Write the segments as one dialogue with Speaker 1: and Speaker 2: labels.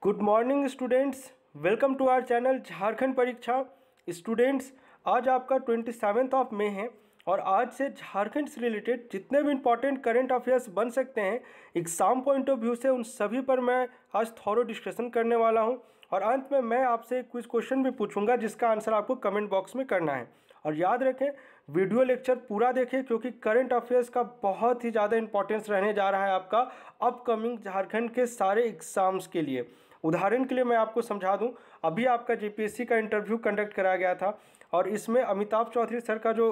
Speaker 1: Good morning students, welcome to our channel Jharkhand Pariksha. Students, आज आपका 27 of May है और आज से झारखंड से रिलेटेड जितने भी इंपॉर्टेंट करंट अफेयर्स बन सकते हैं एग्ज़ाम पॉइंट ऑफ व्यू से, उन सभी पर मैं आज थॉरो डिस्कशन करने वाला हूं। और अंत में मैं आपसे कुछ क्वेश्चन भी पूछूंगा जिसका आंसर आपको कमेंट बॉक्स में करना है। और याद रखें, वीडियो लेक्चर पूरा देखें क्योंकि करंट अफेयर्स का बहुत ही ज़्यादा इंपॉर्टेंस रहने जा रहा है आपका अपकमिंग झारखंड के सारे एग्ज़ाम्स के लिए। उदाहरण के लिए मैं आपको समझा दूं, अभी आपका जेपीएससी का इंटरव्यू कंडक्ट कराया गया था और इसमें अमिताभ चौधरी सर का जो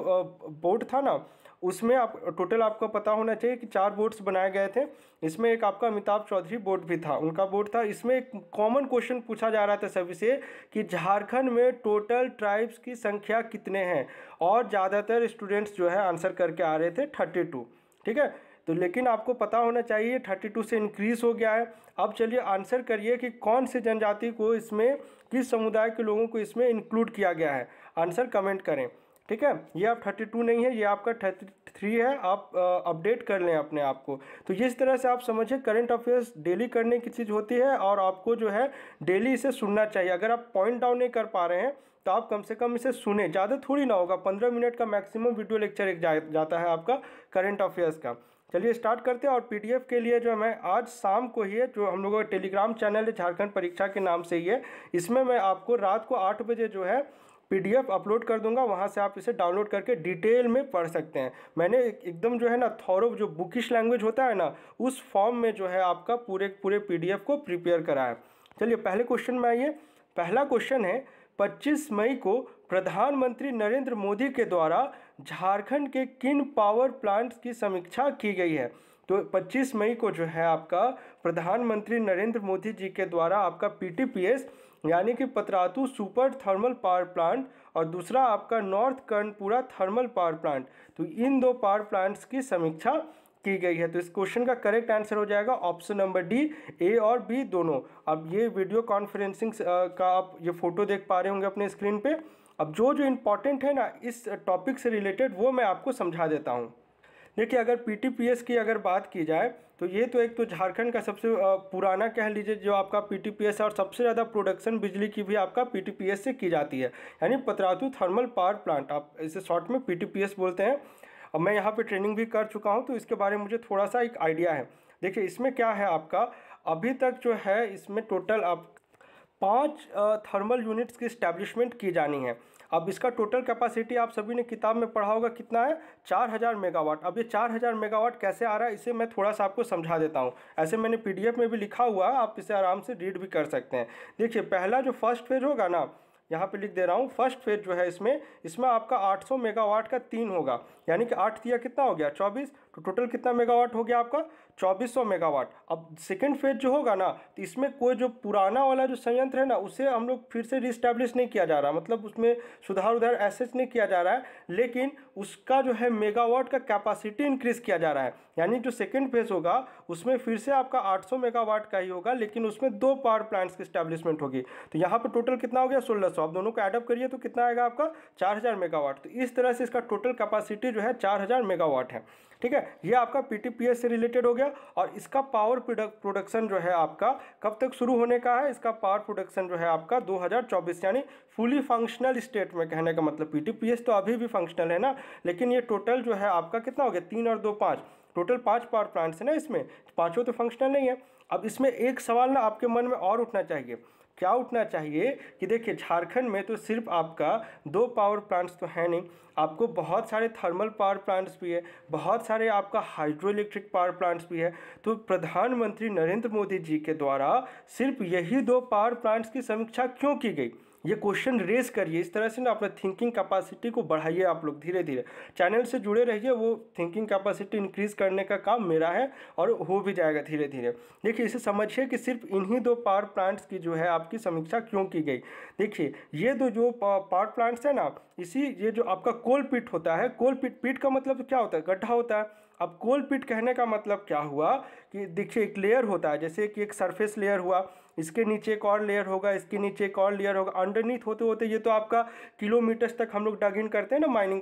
Speaker 1: बोर्ड था ना, उसमें आप टोटल आपको पता होना चाहिए कि 4 बोर्ड्स बनाए गए थे। इसमें एक आपका अमिताभ चौधरी बोर्ड भी था, उनका बोर्ड था। इसमें एक कॉमन क्वेश्चन पूछा जा रहा था सभी से कि झारखंड में टोटल ट्राइब्स की संख्या कितने हैं, और ज़्यादातर स्टूडेंट्स जो है आंसर करके आ रहे थे 32। ठीक है, तो लेकिन आपको पता होना चाहिए 32 से इंक्रीज़ हो गया है। अब चलिए आंसर करिए कि कौन से जनजाति को इसमें, किस समुदाय के लोगों को इसमें इंक्लूड किया गया है। आंसर कमेंट करें। ठीक है, ये आप 32 नहीं है, ये आपका 33 है। आप अपडेट कर लें अपने आप को। तो इस तरह से आप समझिए, करंट अफेयर्स डेली करने की चीज़ होती है और आपको जो है डेली इसे सुनना चाहिए। अगर आप पॉइंट डाउन नहीं कर पा रहे हैं तो आप कम से कम इसे सुने, ज़्यादा थोड़ी ना होगा। 15 मिनट का मैक्सिमम वीडियो लेक्चर एक जाता है आपका करंट अफेयर्स का। चलिए स्टार्ट करते हैं। और पीडीएफ के लिए जो मैं आज शाम को ही है, जो हम लोगों का टेलीग्राम चैनल है झारखंड परीक्षा के नाम से ही है, इसमें मैं आपको रात को 8 बजे जो है पीडीएफ अपलोड कर दूंगा। वहां से आप इसे डाउनलोड करके डिटेल में पढ़ सकते हैं। मैंने एकदम जो है ना थॉरो, जो बुकिश लैंग्वेज होता है ना, उस फॉर्म में जो है आपका पूरे पीडीएफ को प्रिपेयर करा है। चलिए पहले क्वेश्चन में आइए। पहला क्वेश्चन है, 25 मई को प्रधानमंत्री नरेंद्र मोदी के द्वारा झारखंड के किन पावर प्लांट्स की समीक्षा की गई है। तो 25 मई को जो है आपका प्रधानमंत्री नरेंद्र मोदी जी के द्वारा आपका पीटीपीएस यानी कि Patratu super thermal power plant और दूसरा आपका north Karanpura thermal power plant, तो इन 2 पावर प्लांट्स की समीक्षा की गई है। तो इस क्वेश्चन का करेक्ट आंसर हो जाएगा ऑप्शन नंबर डी, ए और बी दोनों। अब ये वीडियो कॉन्फ्रेंसिंग का आप ये फोटो देख पा रहे होंगे अपने स्क्रीन पे। अब जो इंपॉर्टेंट है ना इस टॉपिक से रिलेटेड, वो मैं आपको समझा देता हूँ। देखिए, अगर पीटीपीएस की अगर बात की जाए तो ये तो एक तो झारखंड का सबसे पुराना कह लीजिए जो आपका पीटीपीएस है, और सबसे ज़्यादा प्रोडक्शन बिजली की भी आपका पीटीपीएस से की जाती है, यानी पतरातू थर्मल पावर प्लांट, आप इसे शॉर्ट में पीटीपीएस बोलते हैं। और मैं यहाँ पे ट्रेनिंग भी कर चुका हूँ तो इसके बारे में मुझे थोड़ा सा एक आइडिया है। देखिए इसमें क्या है आपका, अभी तक जो है इसमें टोटल आप 5 थर्मल यूनिट्स की इस्टेब्लिशमेंट की जानी है। अब इसका टोटल कैपेसिटी आप सभी ने किताब में पढ़ा होगा कितना है, 4000 मेगावाट। अब ये 4000 मेगावाट कैसे आ रहा है, इसे मैं थोड़ा सा आपको समझा देता हूँ। ऐसे मैंने पीडीएफ में भी लिखा हुआ है, आप इसे आराम से रीड भी कर सकते हैं। देखिए पहला जो फर्स्ट फेज होगा ना, यहाँ पे लिख दे रहा हूँ, फर्स्ट फेज जो है इसमें आपका 800 मेगावाट का 3 होगा, यानी कि 8 दिया कितना हो गया 24, तो टोटल कितना मेगावाट हो गया आपका 2400 मेगावाट। अब सेकंड फेज जो होगा ना, तो इसमें कोई जो पुराना वाला जो संयंत्र है ना, उसे हम लोग फिर से रिस्टैब्लिश नहीं किया जा रहा, मतलब उसमें सुधार उधार ऐसे नहीं किया जा रहा है, लेकिन उसका जो है मेगावाट का कैपेसिटी इंक्रीज किया जा रहा है। यानी जो सेकंड फेज होगा उसमें फिर से आपका 800 मेगावाट का ही होगा, लेकिन उसमें 2 पावर प्लांट्स की स्टैब्लिशमेंट होगी। तो यहाँ पर टोटल कितना हो गया 1600। आप दोनों को एडअप करिए तो कितना आएगा आपका 4000 मेगावाट। तो इस तरह से इसका टोटल कैपेसिटी जो है 4000 मेगावाट है। ठीक है, ये आपका पीटीपीएस से रिलेटेड हो गया। और इसका पावर प्रोडक्शन जो है आपका कब तक शुरू होने का है, इसका पावर प्रोडक्शन जो है आपका 2024, यानी फुली फंक्शनल स्टेट में। कहने का मतलब पीटीपीएस तो अभी भी फंक्शनल है ना, लेकिन ये टोटल जो है आपका कितना हो गया 3 और 2 5, टोटल 5 पावर प्लांट्स है ना इसमें, पाँचों तो फंक्शनल नहीं है। अब इसमें एक सवाल ना आपके मन में और उठना चाहिए, क्या उठना चाहिए कि देखिए झारखंड में तो सिर्फ आपका 2 पावर प्लांट्स तो है नहीं, आपको बहुत सारे थर्मल पावर प्लांट्स भी है, बहुत सारे आपका हाइड्रो इलेक्ट्रिक पावर प्लांट्स भी है। तो प्रधानमंत्री नरेंद्र मोदी जी के द्वारा सिर्फ यही 2 पावर प्लांट्स की समीक्षा क्यों की गई, ये क्वेश्चन रेज करिए। इस तरह से ना अपना थिंकिंग कैपेसिटी को बढ़ाइए आप लोग धीरे धीरे। चैनल से जुड़े रहिए, वो थिंकिंग कैपेसिटी इंक्रीज करने का काम मेरा है और हो भी जाएगा धीरे धीरे। देखिए इसे समझिए कि सिर्फ इन्हीं 2 पावर प्लांट्स की जो है आपकी समीक्षा क्यों की गई। देखिए ये जो पावर प्लांट्स है ना, ये जो आपका कोल पिट होता है, कोल पिट का मतलब क्या होता है, गड्ढा होता है। अब कोल पिट कहने का मतलब क्या हुआ कि देखिए एक लेयर होता है, जैसे कि एक सरफेस लेयर हुआ, इसके नीचे एक और लेयर होगा, इसके नीचे एक और लेयर होगा, अंडरनीथ होते होते ये तो आपका किलोमीटर्स तक हम लोग डग इन करते हैं ना माइनिंग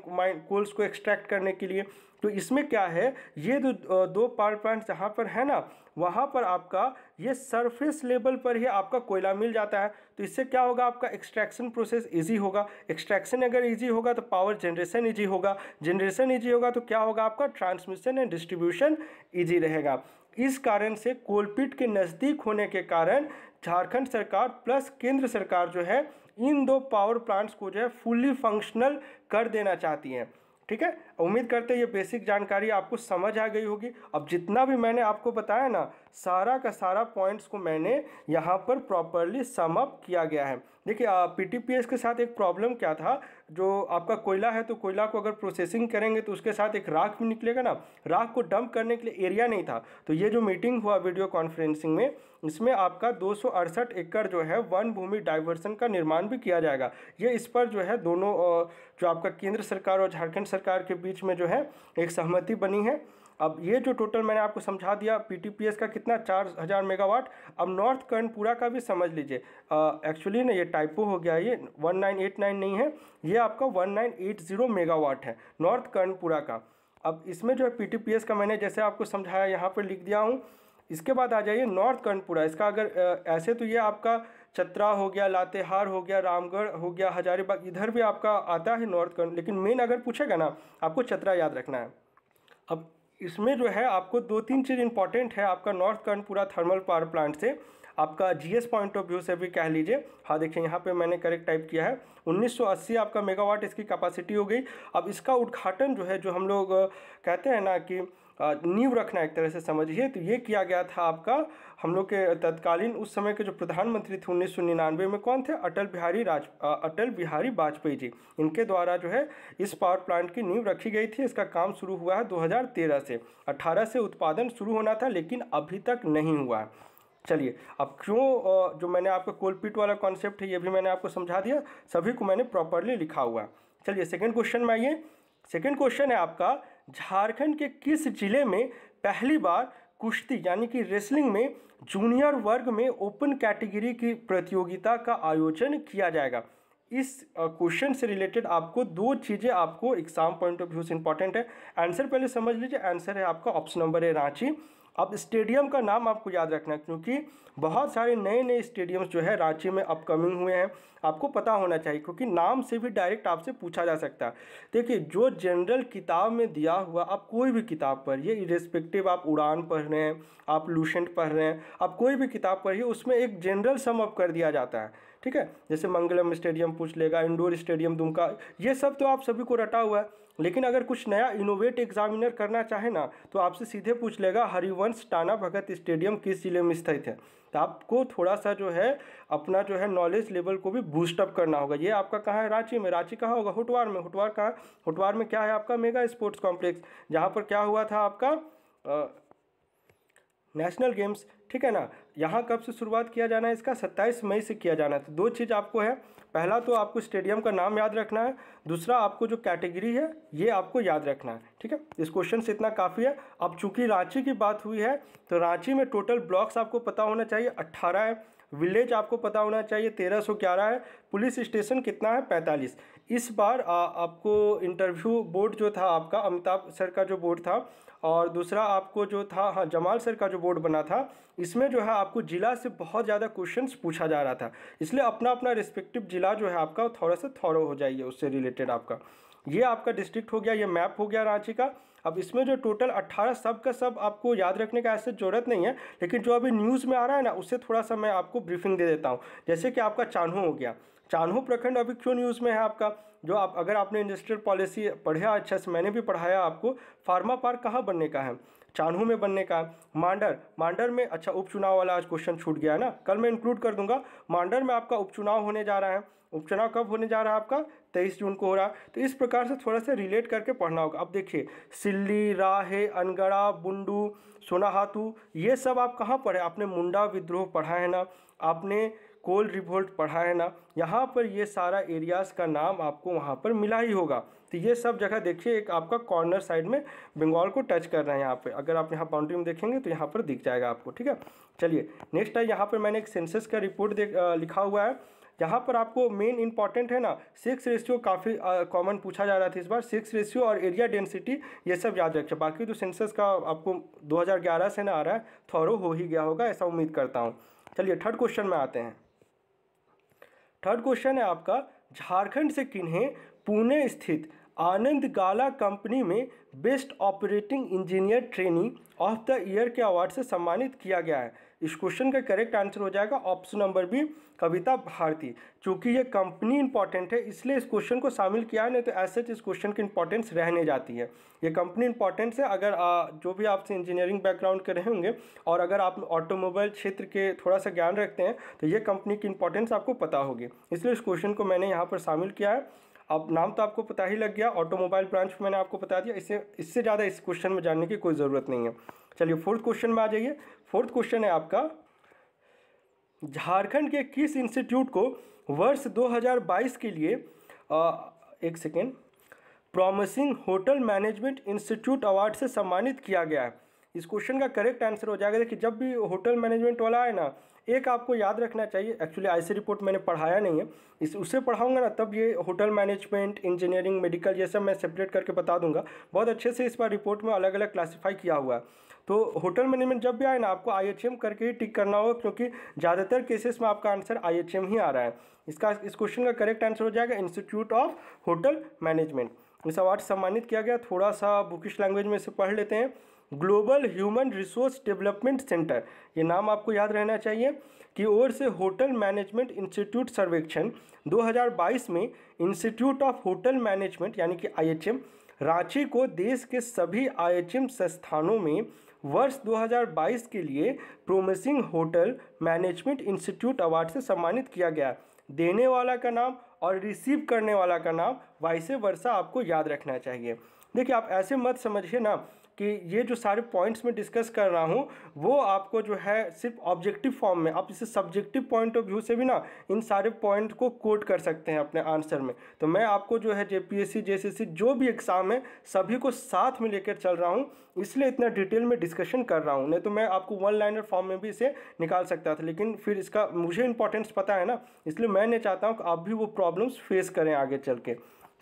Speaker 1: कोल्स को एक्सट्रैक्ट करने के लिए। तो इसमें क्या है, ये जो 2 पावर प्लांट जहाँ पर है ना, वहाँ पर आपका ये सरफेस लेवल पर ही आपका कोयला मिल जाता है। तो इससे क्या होगा, आपका एक्सट्रैक्शन प्रोसेस इजी होगा। एक्सट्रैक्शन अगर इजी होगा तो पावर जनरेशन इजी होगा। जनरेशन इजी होगा तो क्या होगा, आपका ट्रांसमिशन एंड डिस्ट्रीब्यूशन इजी रहेगा। इस कारण से कोलपिट के नज़दीक होने के कारण झारखंड सरकार प्लस केंद्र सरकार जो है इन दो पावर प्लांट्स को जो है फुल्ली फंक्शनल कर देना चाहती हैं। ठीक है, उम्मीद करते हैं ये बेसिक जानकारी आपको समझ आ गई होगी। अब जितना भी मैंने आपको बताया ना, सारा का सारा पॉइंट्स को मैंने यहाँ पर प्रॉपरली सम अप किया गया है। देखिए पीटीपीएस के साथ एक प्रॉब्लम क्या था, जो आपका कोयला है तो कोयला को अगर प्रोसेसिंग करेंगे तो उसके साथ एक राख भी निकलेगा ना, राख को डंप करने के लिए एरिया नहीं था। तो ये जो मीटिंग हुआ वीडियो कॉन्फ्रेंसिंग में, इसमें आपका 268 एकड़ जो है वन भूमि डाइवर्सन का निर्माण भी किया जाएगा। ये इस पर जो है दोनों जो आपका केंद्र सरकार और झारखंड सरकार के बीच में जो है एक सहमति बनी है। अब ये जो टोटल मैंने आपको समझा दिया पीटीपीएस का कितना 4000 मेगावाट। अब नॉर्थ कर्णपुरा का भी समझ लीजिए। एक्चुअली ना ये टाइपो हो गया, ये 1989 नहीं है, ये आपका 1980 मेगावाट है नॉर्थ कर्णपुरा का। अब इसमें जो है पीटीपीएस का मैंने जैसे आपको समझाया यहाँ पर लिख दिया हूँ। इसके बाद आ जाइए नॉर्थ कर्णपुरा। इसका अगर ऐसे तो ये आपका चतरा हो गया, लातेहार हो गया, रामगढ़ हो गया, हजारीबाग, इधर भी आपका आता है नॉर्थ कर्ण, लेकिन मेन अगर पूछेगा ना आपको चतरा याद रखना है। अब इसमें जो है आपको 2-3 चीज़ इंपॉर्टेंट है आपका north Karanpura thermal power plant से, आपका जीएस पॉइंट ऑफ व्यू से भी कह लीजिए। हाँ देखिए यहाँ पे मैंने करेक्ट टाइप किया है, 1980 आपका मेगावाट इसकी कैपेसिटी हो गई। अब इसका उद्घाटन जो है, जो हम लोग कहते हैं ना कि नींव रखना एक तरह से समझिए, तो ये किया गया था आपका हम लोग के तत्कालीन उस समय के जो प्रधानमंत्री थे 1999 में, कौन थे, अटल बिहारी वाजपेयी जी। इनके द्वारा जो है इस पावर प्लांट की नींव रखी गई थी। इसका काम शुरू हुआ है 2013 से। 18 से उत्पादन शुरू होना था लेकिन अभी तक नहीं हुआ है। चलिए अब क्यों, जो मैंने आपको कोलपिट वाला कॉन्सेप्ट है ये भी मैंने आपको समझा दिया, सभी को मैंने प्रॉपरली लिखा हुआ है। चलिए सेकंड क्वेश्चन में आइए। सेकंड क्वेश्चन है आपका, झारखंड के किस जिले में पहली बार कुश्ती यानी कि रेसलिंग में जूनियर वर्ग में ओपन कैटेगरी की प्रतियोगिता का आयोजन किया जाएगा। इस क्वेश्चन से रिलेटेड आपको 2 चीज़ें आपको एग्जाम पॉइंट ऑफ व्यू से इंपॉर्टेंट है। आंसर पहले समझ लीजिए, आंसर है आपका ऑप्शन नंबर है रांची। अब स्टेडियम का नाम आपको याद रखना है क्योंकि बहुत सारे नए नए स्टेडियम्स जो है रांची में अपकमिंग हुए हैं, आपको पता होना चाहिए क्योंकि नाम से भी डायरेक्ट आपसे पूछा जा सकता है। देखिए जो जनरल किताब में दिया हुआ, आप कोई भी किताब पढ़िए, इरेस्पेक्टिव आप उड़ान पढ़ रहे हैं, आप लूसेंट पढ़ रहे हैं, आप कोई भी किताब पढ़िए, उसमें एक जनरल सम अप कर दिया जाता है। ठीक है, जैसे मंगलम स्टेडियम पूछ लेगा, इंडोर स्टेडियम दुमका, ये सब तो आप सभी को रटा हुआ है। लेकिन अगर कुछ नया इनोवेट एग्जामिनर करना चाहे ना तो आपसे सीधे पूछ लेगा हरिवंश टाना भगत स्टेडियम किस जिले में स्थित है। तो आपको थोड़ा सा जो है अपना जो है नॉलेज लेवल को भी बूस्टअप करना होगा। ये आपका कहाँ है, रांची में। रांची कहाँ होगा, होटवार में। होटवार कहाँ, होटवार में क्या है आपका मेगा स्पोर्ट्स कॉम्प्लेक्स, जहाँ पर क्या हुआ था आपका नेशनल गेम्स। ठीक है ना, यहाँ कब से शुरुआत किया जाना है इसका, 27 मई से किया जाना है। तो 2 चीज़ आपको है, पहला तो आपको स्टेडियम का नाम याद रखना है, दूसरा आपको जो कैटेगरी है ये आपको याद रखना है। ठीक है, इस क्वेश्चन से इतना काफ़ी है। अब चूंकि रांची की बात हुई है तो रांची में टोटल ब्लॉक्स आपको पता होना चाहिए 18 है, विलेज आपको पता होना चाहिए 1311 है, पुलिस स्टेशन कितना है 45। इस बार आपको इंटरव्यू बोर्ड जो था आपका अमिताभ सर का जो बोर्ड था, और दूसरा आपको जो था हाँ जमाल सर का जो बोर्ड बना था, इसमें जो है आपको जिला से बहुत ज़्यादा क्वेश्चंस पूछा जा रहा था। इसलिए अपना अपना रिस्पेक्टिव जिला जो है आपका थोड़ा सा थॉरो हो जाइए उससे रिलेटेड। आपका ये आपका डिस्ट्रिक्ट हो गया, ये मैप हो गया रांची का। अब इसमें जो टोटल 18 सब का सब आपको याद रखने का ऐसे ज़रूरत नहीं है, लेकिन जो अभी न्यूज़ में आ रहा है ना उससे थोड़ा सा मैं आपको ब्रीफिंग दे देता हूँ। जैसे कि आपका चान्हो हो गया, चान्हो प्रखंड अभी क्यों न्यूज़ में है आपका, जो आप अगर आपने इंडस्ट्रियल पॉलिसी पढ़ा अच्छा से, मैंने भी पढ़ाया आपको, फार्मा पार्क कहाँ बनने का है, चान्हो में बनने का। मांडर में, अच्छा उपचुनाव वाला आज क्वेश्चन छूट गया है ना, कल मैं इंक्लूड कर दूंगा। मांडर में आपका उपचुनाव होने जा रहा है, उपचुनाव कब होने जा रहा है आपका 23 जून को हो रहा है। तो इस प्रकार से थोड़ा सा रिलेट करके पढ़ना होगा। अब देखिए सिल्ली, राहे, अनगढ़ा, बुंडू, सोनाहातू, ये सब आप कहाँ पढ़े, आपने मुंडा विद्रोह पढ़ा है ना, आपने कोल रिवोल्ट पढ़ा है ना, यहाँ पर ये सारा एरियाज़ का नाम आपको वहाँ पर मिला ही होगा। तो ये सब जगह देखिए एक आपका कॉर्नर साइड में बंगाल को टच कर रहे हैं यहाँ पे, अगर आप यहाँ बाउंड्री में देखेंगे तो यहाँ पर दिख जाएगा आपको। ठीक है, चलिए नेक्स्ट है, यहाँ पर मैंने एक सेंसस का रिपोर्ट लिखा हुआ है। जहाँ पर आपको मेन इंपॉर्टेंट है ना, सेक्स रेशियो काफ़ी कॉमन पूछा जा रहा था इस बार, सेक्स रेशियो और एरिया डेंसिटी ये सब याद रखें। बाकी तो सेंसस का आपको 2011 से ना आ रहा है, थॉरो हो ही गया होगा ऐसा उम्मीद करता हूँ। चलिए थर्ड क्वेश्चन में आते हैं। थर्ड क्वेश्चन है आपका, झारखंड से किन्हें पुणे स्थित आनंद गाला कंपनी में best operating engineer trainee of the year के अवार्ड से सम्मानित किया गया है? इस क्वेश्चन का करेक्ट आंसर हो जाएगा ऑप्शन नंबर बी, कविता भारती। चूंकि ये कंपनी इंपॉर्टेंट है इसलिए इस क्वेश्चन को शामिल किया है, नहीं तो ऐसे इस क्वेश्चन की इंपॉर्टेंस रहने जाती है। ये कंपनी इंपॉर्टेंस है, अगर जो भी आपसे इंजीनियरिंग बैकग्राउंड के रहे होंगे और अगर आप ऑटोमोबाइल क्षेत्र के थोड़ा सा ज्ञान रखते हैं तो ये कंपनी की इंपॉर्टेंस आपको पता होगी, इसलिए इस क्वेश्चन को मैंने यहाँ पर शामिल किया है। अब नाम तो आपको पता ही लग गया, ऑटोमोबाइल ब्रांच मैंने आपको बता दिया, इससे ज़्यादा इस क्वेश्चन में जानने की कोई ज़रूरत नहीं है। चलिए फोर्थ क्वेश्चन में आ जाइए। फोर्थ क्वेश्चन है आपका, झारखंड के किस इंस्टीट्यूट को वर्ष 2022 के लिए एक second promising hotel management institute award से सम्मानित किया गया है? इस क्वेश्चन का करेक्ट आंसर हो जाएगा, देखिए जब भी होटल मैनेजमेंट वाला है ना, एक आपको याद रखना चाहिए, एक्चुअली आईसी रिपोर्ट मैंने पढ़ाया नहीं है, उससे पढ़ाऊंगा ना तब ये होटल मैनेजमेंट, इंजीनियरिंग, मेडिकल ये सब मैं सेपरेट करके बता दूंगा। बहुत अच्छे से इस बार रिपोर्ट में अलग अलग क्लासीफाई किया हुआ है। तो होटल मैनेजमेंट जब भी आए ना आपको IHM करके ही टिक करना होगा, क्योंकि ज़्यादातर केसेस में आपका आंसर IHM ही आ रहा है। इस क्वेश्चन का करेक्ट आंसर हो जाएगा इंस्टीट्यूट ऑफ होटल मैनेजमेंट। इस अवार्ड सम्मानित किया गया। थोड़ा सा बुकिश लैंग्वेज में से पढ़ लेते हैं। Global human resource development centre, ये नाम आपको याद रहना चाहिए, की ओर से होटल मैनेजमेंट इंस्टीट्यूट सर्वेक्षण 2022 में इंस्टीट्यूट ऑफ होटल मैनेजमेंट यानी कि IHM रांची को देश के सभी IHM संस्थानों में वर्ष 2022 के लिए promising hotel management institute award से सम्मानित किया गया। देने वाला का नाम और रिसीव करने वाला का नाम वाइसे वर्षा आपको याद रखना चाहिए। देखिए आप ऐसे मत समझिए ना कि ये जो सारे पॉइंट्स मैं डिस्कस कर रहा हूँ वो आपको जो है सिर्फ ऑब्जेक्टिव फॉर्म में, आप इसे सब्जेक्टिव पॉइंट ऑफ व्यू से भी ना इन सारे पॉइंट को कोट कर सकते हैं अपने आंसर में। तो मैं आपको जो है JPSC JSSC जो भी एग्ज़ाम है सभी को साथ में लेकर चल रहा हूँ, इसलिए इतना डिटेल में डिस्कशन कर रहा हूँ। नहीं तो मैं आपको वन लाइनर फॉर्म में भी इसे निकाल सकता था, लेकिन फिर इसका मुझे इंपॉर्टेंस पता है ना, इसलिए मैं नहीं चाहता हूँ कि आप भी वो प्रॉब्लम्स फेस करें आगे चल के।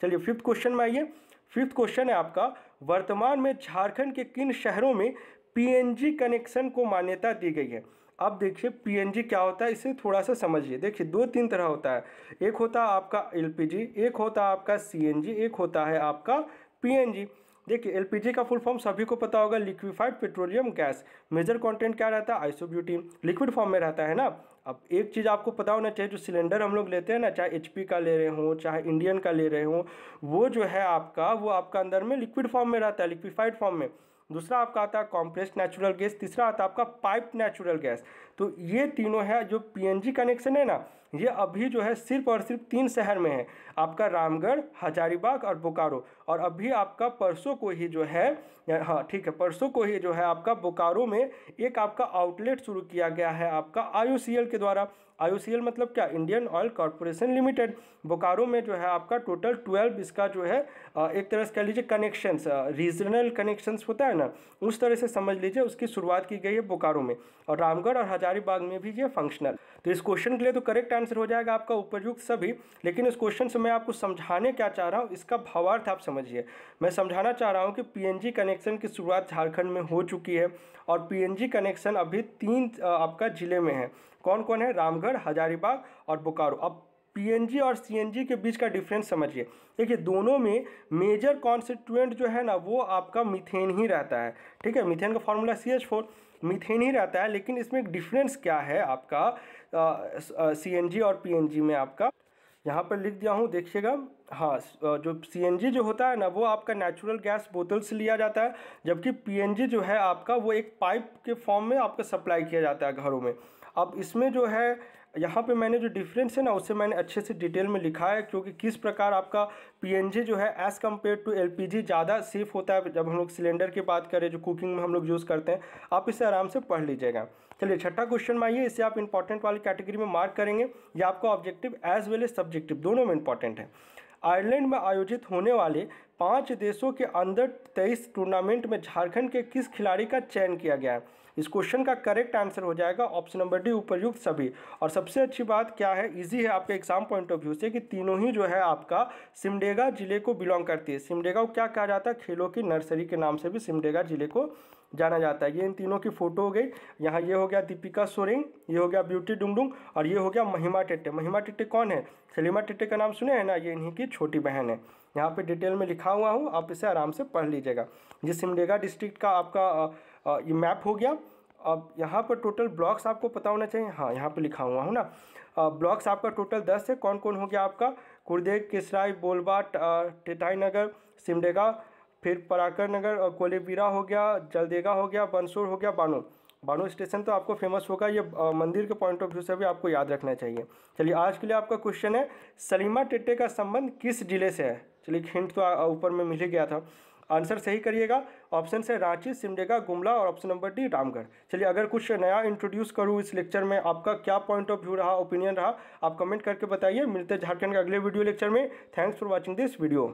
Speaker 1: चलिए फिफ्थ क्वेश्चन में आइए। फिफ्थ क्वेश्चन है आपका, वर्तमान में झारखंड के किन शहरों में PNG कनेक्शन को मान्यता दी गई है? अब देखिए PNG क्या होता है, इसे थोड़ा सा समझिए। देखिए 2-3 तरह होता है, एक होता है आपका LPG, एक होता है आपका CNG, एक होता है आपका PNG। देखिए LPG का फुल फॉर्म सभी को पता होगा, liquefied petroleum gas. Major content क्या रहता है? आइसोब्यूटीन, लिक्विड फॉर्म में रहता है ना। अब एक चीज़ आपको पता होना चाहिए, जो सिलेंडर हम लोग लेते हैं ना, चाहे HP का ले रहे हों चाहे इंडियन का ले रहे हों, वो जो है आपका वो आपका अंदर में लिक्विड फॉर्म में रहता है, लिक्विफाइड फॉर्म में। दूसरा आपका आता है कॉम्प्रेस्ड नेचुरल गैस, तीसरा आता है आपका पाइप्ड नेचुरल गैस। तो ये तीनों है जो PNG कनेक्शन है ना, ये अभी जो है सिर्फ और सिर्फ 3 शहर में है, आपका रामगढ़, हजारीबाग और बोकारो। और अभी आपका परसों को ही जो है, हाँ ठीक है, परसों को ही जो है आपका बोकारो में एक आपका आउटलेट शुरू किया गया है आपका IOCL के द्वारा। IOCL मतलब क्या? Indian oil corporation limited. Bokaro में जो है आपका टोटल 12 इसका जो है एक तरह से कह लीजिए कनेक्शंस, रीजनल कनेक्शंस होता है ना, उस तरह से समझ लीजिए, उसकी शुरुआत की गई है बोकारो में, और रामगढ़ और हजारीबाग में भी ये फंक्शनल। तो इस क्वेश्चन के लिए तो करेक्ट आंसर हो जाएगा आपका उपयुक्त सभी, लेकिन इस क्वेश्चन से मैं आपको समझाने क्या चाह रहा हूँ इसका भावार्थ आप समझिए। मैं समझाना चाह रहा हूँ कि PNG कनेक्शन की शुरुआत झारखंड में हो चुकी है, और PNG कनेक्शन अभी 3 आपका जिले में है। कौन कौन है? रामगढ़, हजारीबाग और बोकारो। अब PNG और CNG के बीच का डिफरेंस समझिए। देखिए दोनों में मेजर कॉन्स्टिट्यूएंट जो है ना वो आपका मीथेन ही रहता है, ठीक है। मीथेन का फॉर्मूला CH4, मीथेन ही रहता है, लेकिन इसमें एक डिफरेंस क्या है आपका CNG और PNG में, आपका यहाँ पर लिख दिया हूँ देखिएगा। हाँ, जो CNG जो होता है ना वो आपका नेचुरल गैस बोतल से लिया जाता है, जबकि PNG जो है आपका वो एक पाइप के फॉर्म में आपका सप्लाई किया जाता है घरों में। अब इसमें जो है यहाँ पे मैंने जो डिफरेंस है ना उसे मैंने अच्छे से डिटेल में लिखा है, क्योंकि किस प्रकार आपका PNG जो है एज़ कम्पेयर टू LPG ज़्यादा सेफ होता है जब हम लोग सिलेंडर की बात करें जो कुकिंग में हम लोग यूज़ करते हैं। आप इसे आराम से पढ़ लीजिएगा। चलिए छठा क्वेश्चन में आइए, इसे आप इंपॉर्टेंट वाली कैटेगरी में मार्क करेंगे, ये आपका objective as well as subjective दोनों में इंपॉर्टेंट है। आयरलैंड में आयोजित होने वाले 5 देशों के अंदर 23 टूर्नामेंट में झारखंड के किस खिलाड़ी का चयन किया गया है? इस क्वेश्चन का करेक्ट आंसर हो जाएगा ऑप्शन नंबर डी, उपर्युक्त सभी। और सबसे अच्छी बात क्या है, इजी है आपके एग्जाम पॉइंट ऑफ व्यू से, कि तीनों ही जो है आपका सिमडेगा जिले को बिलोंग करती है। सिमडेगा को क्या कहा जाता है, खेलों की नर्सरी के नाम से भी सिमडेगा जिले को जाना जाता है। ये इन तीनों की फोटो हो गई। यहाँ ये हो गया दीपिका सोरेंग, ये हो गया ब्यूटी डुंगडुंग, और ये हो गया महिमा टेट्टे। महिमा टेट्टे कौन है, सलीमा टेट्टे का नाम सुने हैं ना, ये इन्हीं की छोटी बहन है। यहाँ पे डिटेल में लिखा हुआ हूँ, आप इसे आराम से पढ़ लीजिएगा। ये सिमडेगा डिस्ट्रिक्ट का आपका ये मैप हो गया। अब यहाँ पर टोटल ब्लॉक्स आपको पता होना चाहिए, हाँ यहाँ पे लिखा हुआ हूँ ना। ब्लॉक्स आपका टोटल 10 है। कौन कौन हो गया आपका, कुर्देग, केसराय, बोलबाट, टेटाई नगर, सिमडेगा, फिर पराकर नगर, कोलेबिरा हो गया, जलदेगा हो गया, बंसोर हो गया, बानो। बानो स्टेशन तो आपको फेमस होगा, ये मंदिर के पॉइंट ऑफ व्यू से भी आपको याद रखना चाहिए। चलिए आज के लिए आपका क्वेश्चन है, सलीमा टेट्टे का संबंध किस जिले से है। चलिए हिंट तो ऊपर में मिल ही गया था। आंसर सही करिएगा। ऑप्शन से रांची, सिमडेगा, गुमला, और ऑप्शन नंबर डी रामगढ़। चलिए अगर कुछ नया इंट्रोड्यूस करूँ इस लेक्चर में, आपका क्या पॉइंट ऑफ व्यू रहा, ओपिनियन रहा, आप कमेंट करके बताइए। मिलते हैं झारखंड के अगले वीडियो लेक्चर में। Thanks for watching this video.